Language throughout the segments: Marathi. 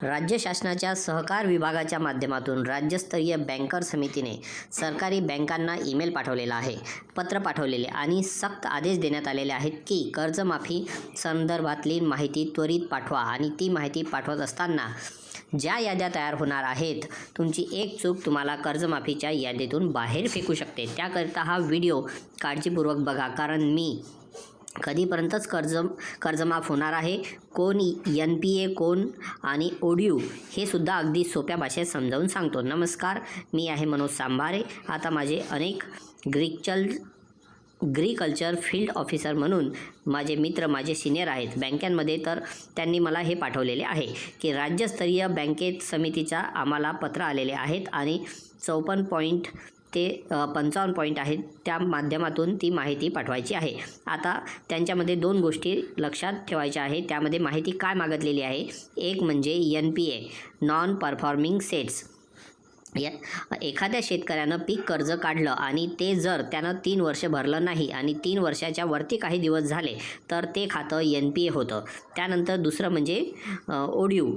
राज्य शासनाच्या सहकार विभागाच्या माध्यमातून राज्यस्तरीय बँकर समितीने सरकारी बँकांना ईमेल पाठवलेला आहे, पत्र पाठवलेले आणि सक्त आदेश देण्यात आलेले आहेत की कर्जमाफी संदर्भातली माहिती त्वरित पाठवा आणि ती माहिती पाठवत असताना ज्या याद्या तयार होणार आहेत, तुमची एक चूक तुम्हाला कर्जमाफीच्या यादीतून बाहेर फेकू शकते। त्याकरिता हा व्हिडिओ काळजीपूर्वक बघा, कारण मी कधीपर्यंतच कर्जमाफ होणार आहे, कोण NPA कोण आणि ODU हे सुद्धा अगदी सोप्या भाषेत समजावून सांगतो। नमस्कार, मी आहे मनोज सांभारे। आता माझे अनेक ॲग्रीकल्चर फील्ड ऑफिसर म्हणून माझे मित्र, माझे सिनियर आहेत बँकांमध्ये, तर त्यांनी मला हे पाठवलेले आहे की राज्यस्तरीय बँकेत समितीचा आम्हाला पत्र आलेले आहेत आणि 54 पॉईंट ते 55 पॉईंट आहेत, त्या माध्यमातून ती माहिती पाठवायची आहे। आता त्यांच्यामध्ये दोन गोष्टी लक्षात ठेवायच्या आहे। त्यामध्ये माहिती काय मागितलेली आहे, एक म्हणजे NPA नॉन परफॉर्मिंग सेट्स। एखाद्या शेतकऱ्यानं पीक कर्ज काढलं आणि ते जर त्यानं 3 वर्ष भरलं नाही आणि 3 वर्षाच्या वरती काही दिवस झाले तर ते खातं NPA होतं। त्यानंतर दुसरं म्हणजे ODU।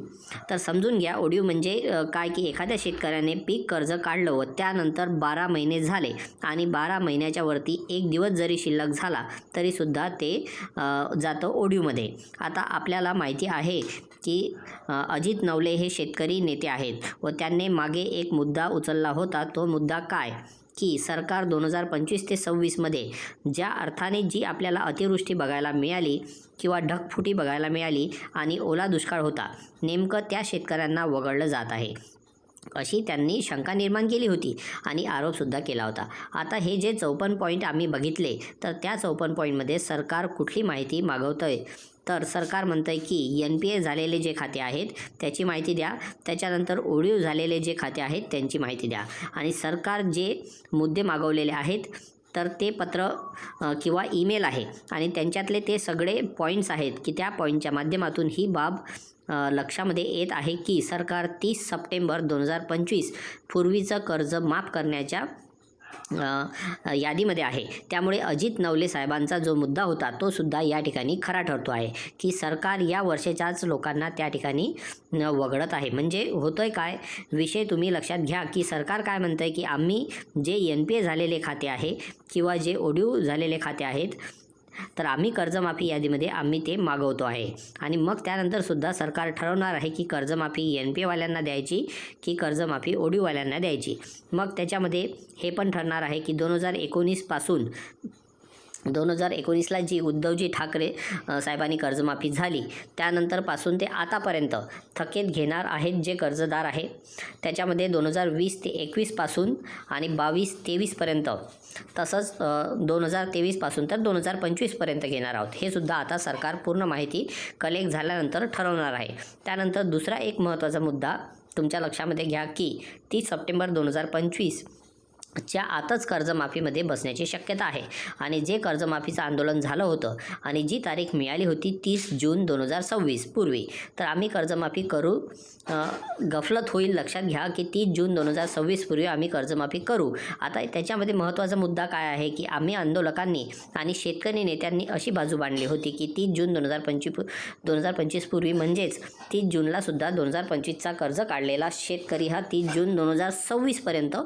तर समजून घ्या, ODU म्हणजे काय की एखाद्या शेतकऱ्याने पीक कर्ज काढलं व त्यानंतर 12 महिने झाले आणि 12 महिन्याच्या वरती एक दिवस जरी शिल्लक झाला तरीसुद्धा ते जातं ODUमध्ये। आता आपल्याला माहिती आहे की अजित नवले हे शेतकरी नेते आहेत व त्यांनी मागे एक मुद्दा उचलला होता। तो मुद्दा काय की सरकार 2025 ते 26मध्ये ज्या अर्थाने जी आपल्याला अतिवृष्टी बघायला मिळाली किंवा ढगफुटी बघायला मिळाली आणि ओला दुष्काळ होता, नेमकं त्या शेतकऱ्यांना वगळलं जात आहे अशी त्यांनी शंका निर्माण केली होती आणि आरोपसुद्धा केला होता। आता हे जे 54 पॉईंट आम्ही बघितले, तर त्या 54 पॉईंटमध्ये सरकार कुठली माहिती मागवतंय, तर सरकार म्हणतंय की NPA झालेले जे खाते आहेत त्याची माहिती द्या, त्याच्यानंतर ODU झालेले जे खाते आहेत त्यांची माहिती द्या आणि सरकार जे मुद्दे मागवलेले आहेत तर ते पत्र किंवा ईमेल आहे आणि त्यांच्यातले ते सगळे पॉईंट्स आहेत की त्या पॉईंटच्या माध्यमातून ही बाब लक्षामध्ये येत आहे की सरकार 30 सप्टेंबर 2025 पूर्वीचं कर्ज माफ करण्याच्या यादीमध्ये आहे। त्यामुळे अजित नवले साहेबांचा जो मुद्दा होता तो सुद्धा या ठिकाणी खरा ठरतो आहे की सरकार या वर्षाच्याच लोकांना त्या ठिकाणी वगळत आहे। म्हणजे होतंय काय विषय तुम्ही लक्षात घ्या की सरकार काय म्हणतंय की आम्ही जे NPA झालेले खाते आहे किंवा जे ODU झालेले खाते आहेत तर आम्ही कर्जमाफी यादीमध्ये आम्ही ते मागवतो आहे आणि मग त्यानंतर सुद्धा सरकार ठरवणार आहे की कर्जमाफी NPA वाल्यांना द्यायची की कर्जमाफी ODU वाल्यांना द्यायची। मग त्याच्यामध्ये हे पण ठरणार आहे की 2019 पासून 2019ला जी उद्धवजी ठाकरे साहेबांनी कर्जमाफी झाली त्यानंतरपासून ते आतापर्यंत थकीत घेणार आहेत जे कर्जदार आहे, त्याच्यामध्ये 2020 ते 21 पासून आणि 22-23 पर्यंत, तसंच 2023 पासून तर 2025 पर्यंत घेणार आहोत। हे सुद्धा आता सरकार पूर्ण माहिती कलेक्ट झाल्यानंतर ठरवणार आहे। त्यानंतर दुसरा एक महत्त्वाचा मुद्दा तुमच्या लक्षामध्ये घ्या की 30 सप्टेंबर 2025 च्या आतच कर्जमाफीमध्ये बसण्याची शक्यता आहे आणि जे कर्जमाफीचं आंदोलन झालं होतं आणि जी तारीख मिळाली होती 30 जून 2026 पूर्वी, तर आम्ही कर्जमाफी करू, गफलत होईल, लक्षात घ्या की 30 जून 2026 पूर्वी आम्ही कर्जमाफी करू। आता त्याच्यामध्ये महत्त्वाचा मुद्दा काय आहे की आम्ही आंदोलकांनी आणि शेतकरी नेत्यांनी अशी बाजू मांडली होती की 30 जून 2025 पूर्वी म्हणजेच 30 जूनला सुद्धा 2025चा कर्ज काढलेला शेतकरी हा 30 जून 2026 पर्यंत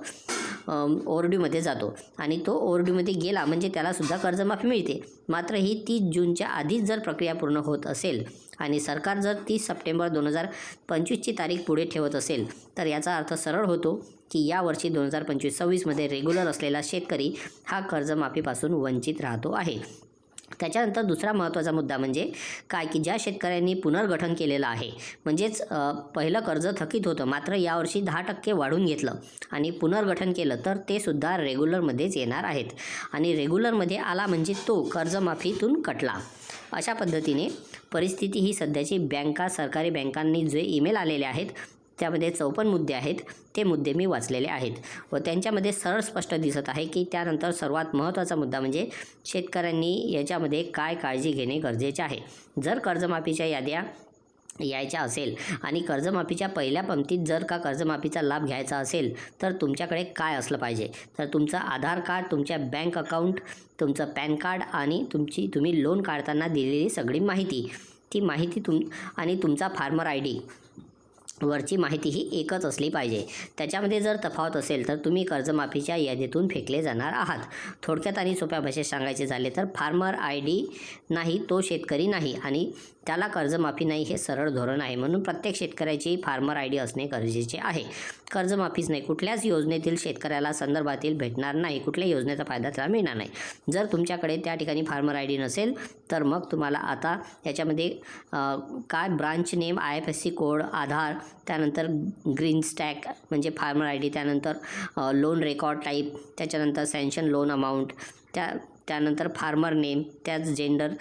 ORDUमध्ये जातो आणि तो ORDUमध्ये गेला म्हणजे त्यालासुद्धा कर्जमाफी मिळते। मात्र ही 30 जूनच्या आधीच जर प्रक्रिया पूर्ण होत असेल आणि सरकार जर 30 सप्टेंबर 2025ची तारीख पुढे ठेवत असेल तर याचा अर्थ सरळ होतो की यावर्षी 2025-26मध्ये रेग्युलर असलेला शेतकरी हा कर्जमाफीपासून वंचित राहतो आहे। त्याच्यानंतर दुसरा महत्त्वाचा मुद्दा म्हणजे काय की ज्या शेतकऱ्यांनी पुनर्गठन केलेलं आहे, म्हणजेच पहिलं कर्ज थकीत होतं मात्र यावर्षी 10% वाढवून घेतलं आणि पुनर्गठन केलं तर ते सुद्धा रेग्युलरमध्येच येणार आहेत आणि रेग्युलरमध्ये आला म्हणजे तो कर्जमाफीतून कटला। अशा पद्धतीने परिस्थिती ही सध्याची सरकारी बँकांनी जे ईमेल आलेले आहेत त्यामध्ये 54 मुद्दे आहेत, ते मुद्दे मी वाचलेले आहेत व त्यांच्यामध्ये सरळ स्पष्ट दिसत आहे की त्यानंतर सर्वात महत्त्वाचा मुद्दा म्हणजे शेतकऱ्यांनी याच्यामध्ये काय काळजी घेणे गरजेचे आहे। जर कर्जमाफीच्या याद्या यायच्या असेल आणि कर्जमाफीच्या पहिल्या पंक्तीत जर का कर्जमाफीचा लाभ घ्यायचा असेल तर तुमच्याकडे काय असलं पाहिजे, तर तुमचं आधार कार्ड, तुमच्या बँक अकाउंट, तुमचं पॅन कार्ड आणि तुम्ही लोन काढताना दिलेली सगळी माहिती, ती माहिती आणि तुमचा फार्मर ID वरची माहिती ही एकच असली पाहिजे. त्याच्यामध्ये जर तफावत असेल तर तुम्ही कर्जमाफीच्या यादीतून फेकले जाणार आहात. थोडक्यात आणि सोप्या भाषेत सांगायचे झाले तर फार्मर आय डी नाही तो शेतकरी नाही आणि त्याला कर्जमाफी नाही हे सरळ धोरण आहे. म्हणून प्रत्येक शेतकऱ्याची फार्मर आय डी असणे गरजेचे आहे. कर्जमाफीच नाही, कुठल्याच योजनेतील शेतकऱ्याला संदर्भातील भेटणार नाही, कुठल्याही योजनेचा फायदा त्याला मिळणार नाही. जर तुमच्याकडे त्या ठिकाणी फार्मर आय डी नसेल तर मग तुम्हाला आता याच्यामध्ये काय ब्रांच नेम, IFSC कोड, आधार, त्यानंतर ग्रीन स्टॅक म्हणजे फार्मर आय डी, त्यानंतर लोन रेकॉर्ड टाईप, त्याच्यानंतर सँक्शन लोन अमाऊंट, त्यानंतर फार्मर नेम, त्याच जेंडर,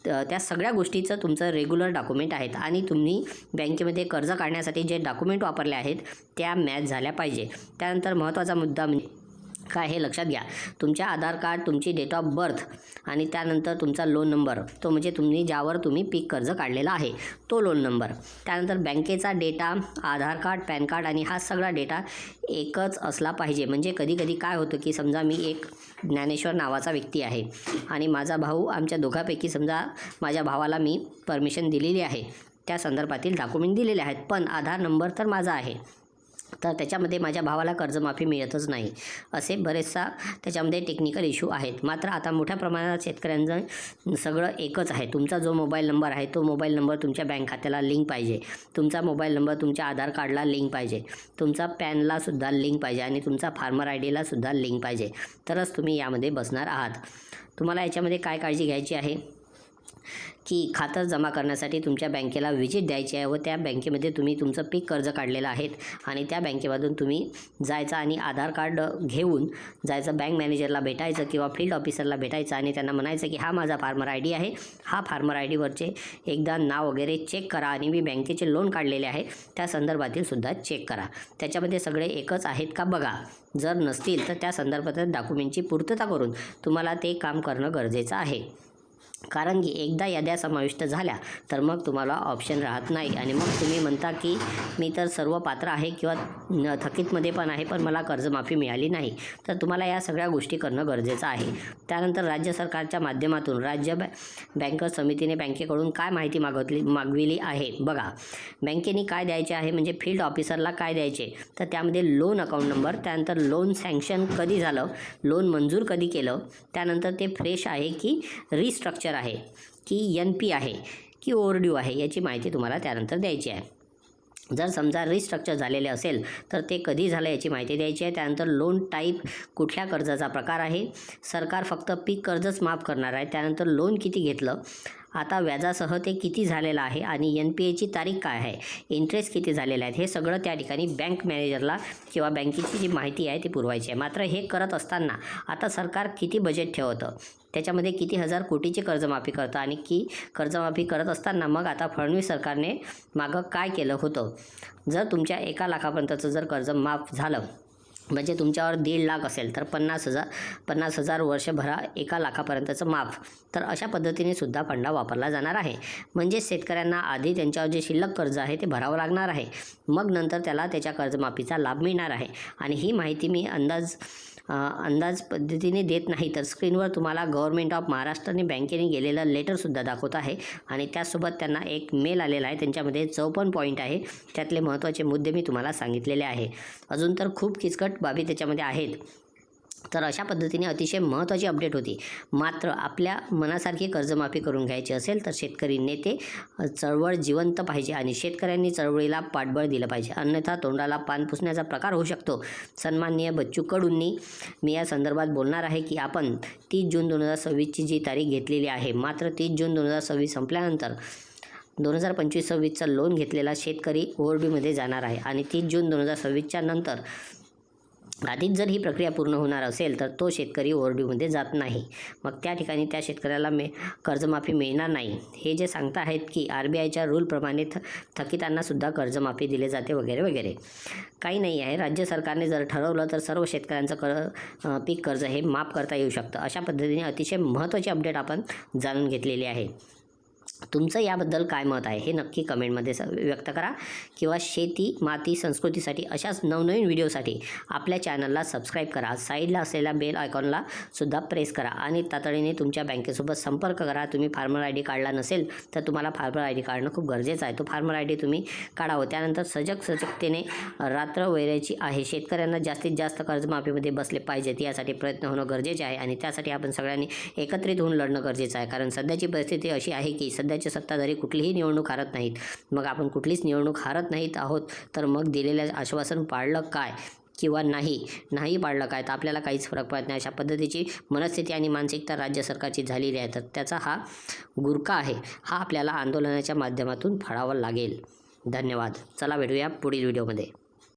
त्या सगळ्या गोष्टीचं तुमचं रेग्युलर डॉक्युमेंट आहेत आणि तुम्ही बँकेमध्ये कर्ज काढण्यासाठी जे डॉक्युमेंट वापरले आहेत त्या मॅच झाल्या पाहिजे. त्यानंतर महत्त्वाचा मुद्दा म्हणजे काय हे लक्षात घ्या. तुमच्या आधार कार्ड, तुमची डेट ऑफ बर्थ आणि त्यानंतर तुमचा लोन नंबर, तो म्हणजे ज्यावर तुम्ही पीक कर्ज काढलेला आहे तो लोन नंबर. त्यानंतर बँकेचा डेटा, आधार कार्ड, पॅन कार्ड आणि हा सगळा डेटा एकच असला पाहिजे. म्हणजे कधी काय होतं की समजा मी एक ज्ञानेश्वर नावाचा व्यक्ती आहे आणि माझा भाऊ, आमच्या दोघांपैकी समजा माझ्या भावाला मी परमिशन दिलेली आहे, त्या संदर्भातील डॉक्युमेंट दिलेले आहेत, पण आधार नंबर तर माझा आहे, तर त्याच्यामध्ये माझ्या भावाला कर्जमाफी मिळतच नाही. असे बरेचसा त्याच्यामध्ये टेक्निकल इश्यू आहेत. मात्र आता मोठ्या प्रमाणात शेतकऱ्यांचं सगळं एकच आहे. तुमचा जो मोबाईल नंबर आहे तो मोबाईल नंबर तुमच्या बँक खात्याला लिंक पाहिजे, तुमचा मोबाईल नंबर तुमच्या आधार कार्डला लिंक पाहिजे, तुमचा पॅनला सुद्धा लिंक पाहिजे आणि तुमचा फार्मर आय डीला सुद्धा लिंक पाहिजे, तरच तुम्ही यामध्ये बसणार आहात. तुम्हाला याच्यामध्ये काय काळजी घ्यायची आहे की खातं जमा करण्यासाठी तुमच्या बँकेला व्हिजिट द्यायची आहे व त्या बँकेमध्ये तुम्ही तुमचं पीक कर्ज काढलेलं आहे आणि त्या बँकेमधून तुम्ही जायचं आणि आधार कार्ड घेऊन जायचं, बँक मॅनेजरला भेटायचं किंवा फील्ड ऑफिसरला भेटायचं आणि त्यांना म्हणायचं की हा माझा फार्मर आय डी आहे, हा फार्मर आय डीवरचे एकदा नाव वगैरे चेक करा आणि मी बँकेचे लोन काढलेले आहे त्या संदर्भातील सुद्धा चेक करा, त्याच्यामध्ये सगळे एकच आहेत का बघा. जर नसतील तर त्या संदर्भात डॉक्युमेंटची पूर्तता करून तुम्हाला ते काम करणं गरजेचं आहे. कारण की एकदा याद्या समाविष्ट झाल्या तर मग तुम्हाला ऑप्शन राहत नाही आणि मग तुम्ही म्हणता की मी तर सर्व पात्र आहे किंवा थकीतमध्ये पण आहे पण मला कर्जमाफी मिळाली नाही, तर तुम्हाला या सगळ्या गोष्टी करणं गरजेचं आहे. त्यानंतर राज्य सरकारच्या माध्यमातून राज्य बँकर्स समितीने बँकेकडून काय माहिती मागविली आहे बघा. बँकेने काय द्यायचे आहे म्हणजे फील्ड ऑफिसरला काय द्यायचे तर त्यामध्ये लोन अकाउंट नंबर, त्यानंतर लोन सँक्शन कधी झालं, लोन मंजूर कधी केलं, त्यानंतर ते फ्रेश आहे की रिस्ट्रक्चर आहे की NP आहे की ओव्हरड्यू आहे याची माहिती तुम्हाला त्यानंतर द्यायची आहे. जर समजा रिस्ट्रक्चर झालेले असेल तर ते कधी झालं याची माहिती द्यायची आहे. त्यानंतर लोन टाईप, कुठल्या कर्जाचा प्रकार आहे, सरकार फक्त पीक कर्जच माफ करणार आहे, त्यानंतर लोन किती घेतलं, आता व्याजासह ते किती झालेलं आहे आणि NPAची तारीख काय आहे, इंटरेस्ट किती झालेला आहे, हे सगळं त्या ठिकाणी बँक मॅनेजरला किंवा बँकेची जी माहिती आहे ती पुरवायची आहे. मात्र हे करत असताना आता सरकार किती बजेट ठेवतं, त्याच्यामध्ये किती हजार कोटीची कर्जमाफी करतं आणि की कर्जमाफी करत असताना मग आता फडणवीस सरकारने मागं काय केलं होतं. जर तुमच्या 1 लाखापर्यंतचं जर कर्ज माफ झालं म्हणजे तुमच्यावर 1.5 लाख असेल तर 50,000 वर्षभरा 1 लाखापर्यंतचं माफ, तर अशा पद्धतीने सुद्धा फंडा वापरला जाणार आहे. म्हणजे शेतकऱ्यांना आधी त्यांच्यावर जे शिल्लक कर्ज आहे ते भरावं लागणार आहे, मग नंतर त्याला त्याच्या कर्जमाफीचा लाभ मिळणार आहे. आणि ही माहिती मी अंदाज पद्धतीने देत नाही तर स्क्रीनवर तुम्हाला गव्हर्नमेंट ऑफ महाराष्ट्रने बँकेने गेलेलं लेटरसुद्धा दाखवत आहे आणि त्यासोबत त्यांना एक मेल आलेला आहे, त्यांच्यामध्ये 54 पॉईंट आहे, त्यातले महत्त्वाचे मुद्दे मी तुम्हाला सांगितलेले आहे. अजून तर खूप किचकट बाबी त्याच्यामध्ये आहेत. तर अशा पद्धतीने अतिशय महत्त्वाची अपडेट होती. मात्र आपल्या मनासारखी कर्जमाफी करून घ्यायची असेल तर शेतकरी नेते चळवळ जिवंत पाहिजे आणि शेतकऱ्यांनी चळवळीला पाठबळ दिलं पाहिजे, अन्यथा तोंडाला पान पुसण्याचा प्रकार होऊ शकतो. सन्माननीय बच्चू कडूंनी मी या संदर्भात बोलणार आहे की आपण 30 जून 2026ची जी तारीख घेतलेली आहे, मात्र 30 जून 2026 संपल्यानंतर 2025-26चा लोन घेतलेला शेतकरी ओव्हरड्यूमध्ये जाणार आहे आणि 30 जून 2026च्या नंतर आधीच जर ही प्रक्रिया पूर्ण होणार असेल तर तो शेतकरी ओव्हरड्यूमध्ये जात नाही, मग त्या ठिकाणी त्या शेतकऱ्याला कर्जमाफी मिळणार नाही. हे जे सांगता आहेत की RBIच्या रूलप्रमाणे थकीतांनासुद्धा कर्जमाफी दिली जाते वगैरे वगैरे, काही नाही आहे. राज्य सरकारने जर ठरवलं तर सर्व शेतकऱ्यांचं पीक कर्ज हे माफ करता येऊ शकतं. अशा पद्धतीने अतिशय महत्त्वाची अपडेट आपण जाणून घेतलेली आहे. तुमचं याबद्दल काय मत आहे हे नक्की कमेंटमध्ये व्यक्त करा किंवा शेती माती संस्कृतीसाठी अशाच नवनवीन व्हिडिओसाठी आपल्या चॅनलला सबस्क्राईब करा. साईडला असलेल्या बेल आयकॉनला सुद्धा प्रेस करा आणि तातडीने तुमच्या बँकेसोबत संपर्क करा. तुम्ही फार्मर आय डी काढला नसेल तर तुम्हाला फार्मर आय डी काढणं खूप गरजेचं आहे. तो फार्मर आय डी तुम्ही काढावं. त्यानंतर सजगतेने रात्र वैरायची आहे. शेतकऱ्यांना जास्तीत जास्त कर्जमाफीमध्ये बसले पाहिजेत यासाठी प्रयत्न होणं गरजेचे आहे आणि त्यासाठी आपण सगळ्यांनी एकत्रित होऊन लढणं गरजेचं आहे. कारण सध्याची परिस्थिती अशी आहे की सध्याचे सत्ताधारी कुठलीही निवडणूक हारत नाहीत. मग आपण कुठलीच निवडणूक हारत नाहीत आहोत तर मग दिलेलं आश्वासन पाळलं काय किंवा नाही पाळलं काय तर आपल्याला काहीच फरक पडत नाही. अशा पद्धतीची मनस्थिती आणि मानसिकता राज्य सरकारची झालेली आहे. तर त्याचा हा गुरखा आहे हा आपल्याला आंदोलनाच्या माध्यमातून फाडावा लागेल. धन्यवाद. चला भेटूया पुढील व्हिडिओमध्ये.